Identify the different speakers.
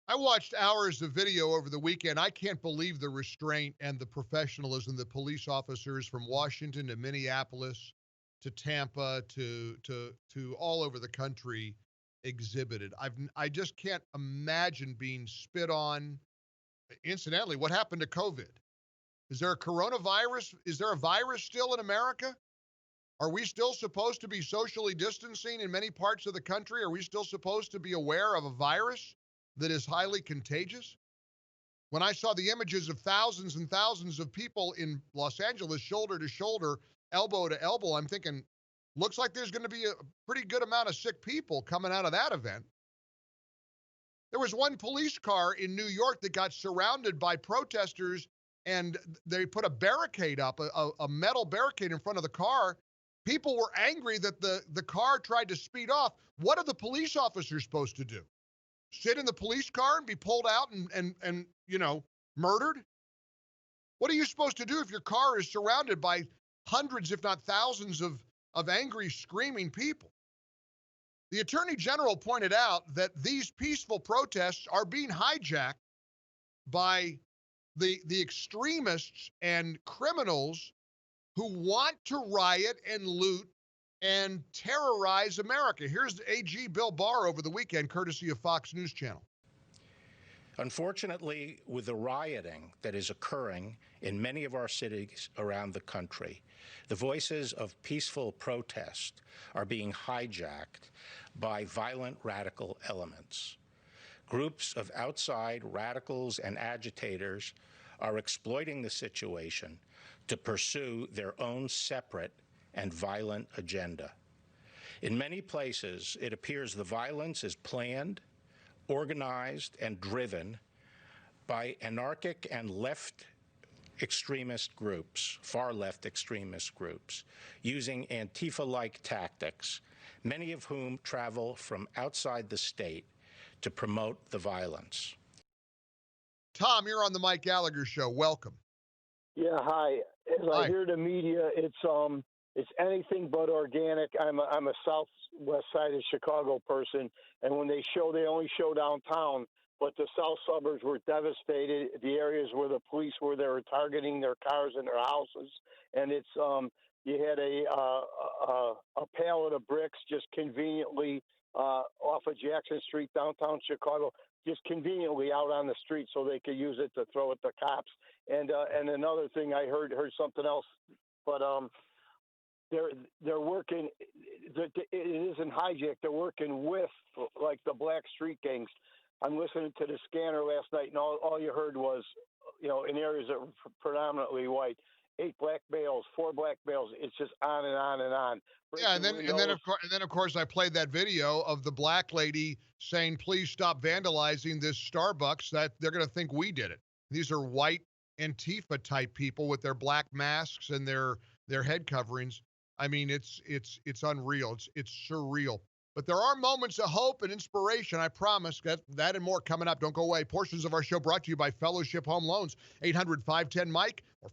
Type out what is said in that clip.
Speaker 1: I watched hours of video over the weekend. I can't believe the restraint and the professionalism that police officers from Washington to Minneapolis to Tampa to all over the country exhibited. I just can't imagine being spit on. Incidentally, what happened to COVID? Is there a coronavirus? Is there a virus still in America? Are we still supposed to be socially distancing in many parts of the country? Are we still supposed to be aware of a virus that is highly contagious? When I saw the images of thousands and thousands of people in Los Angeles, shoulder to shoulder, elbow to elbow, I'm thinking, looks like there's going to be a pretty good amount of sick people coming out of that event. There was one police car in New York that got surrounded by protesters, and they put a barricade up, a metal barricade in front of the car. People were angry that the car tried to speed off. What are the police officers supposed to do? Sit in the police car and be pulled out and murdered? What are you supposed to do if your car is surrounded by hundreds, if not thousands of angry, screaming people? The Attorney General pointed out that these peaceful protests are being hijacked by the extremists and criminals who want to riot and loot and terrorize America. Here's AG Bill Barr over the weekend, courtesy of Fox News Channel.
Speaker 2: Unfortunately, with the rioting that is occurring in many of our cities around the country, the voices of peaceful protest are being hijacked by violent radical elements. Groups of outside radicals and agitators are exploiting the situation to pursue their own separate and violent agenda. In many places, it appears the violence is planned, organized, and driven by anarchic and left extremist groups, far left extremist groups, using Antifa Like tactics, many of whom travel from outside the state to promote the violence.
Speaker 1: Tom, you're on the Mike Gallagher Show. Welcome.
Speaker 3: Yeah, hi. As I hear the media, it's anything but organic. I'm a southwest side of Chicago person, and when they only show downtown, but the south suburbs were devastated. The areas where the police were targeting their cars and their houses, and it's you had a pallet of bricks just conveniently off of Jackson Street, downtown Chicago, just conveniently out on the street so they could use it to throw at the cops. And another thing I heard something else, but they're working. It isn't hijacked. They're working with like the black street gangs. I'm listening to the scanner last night, and all you heard was, in areas that were predominantly white, 8 black males, 4 black males. It's just on and on and on.
Speaker 1: Yeah, and then of course I played that video of the black lady saying, "Please stop vandalizing this Starbucks. That they're going to think we did it." These are white Antifa type people with their black masks and their head coverings. I mean, it's unreal. It's surreal. But there are moments of hope and inspiration, I promise. That and more coming up. Don't go away. Portions of our show brought to you by Fellowship Home Loans, 800-510-MIKE or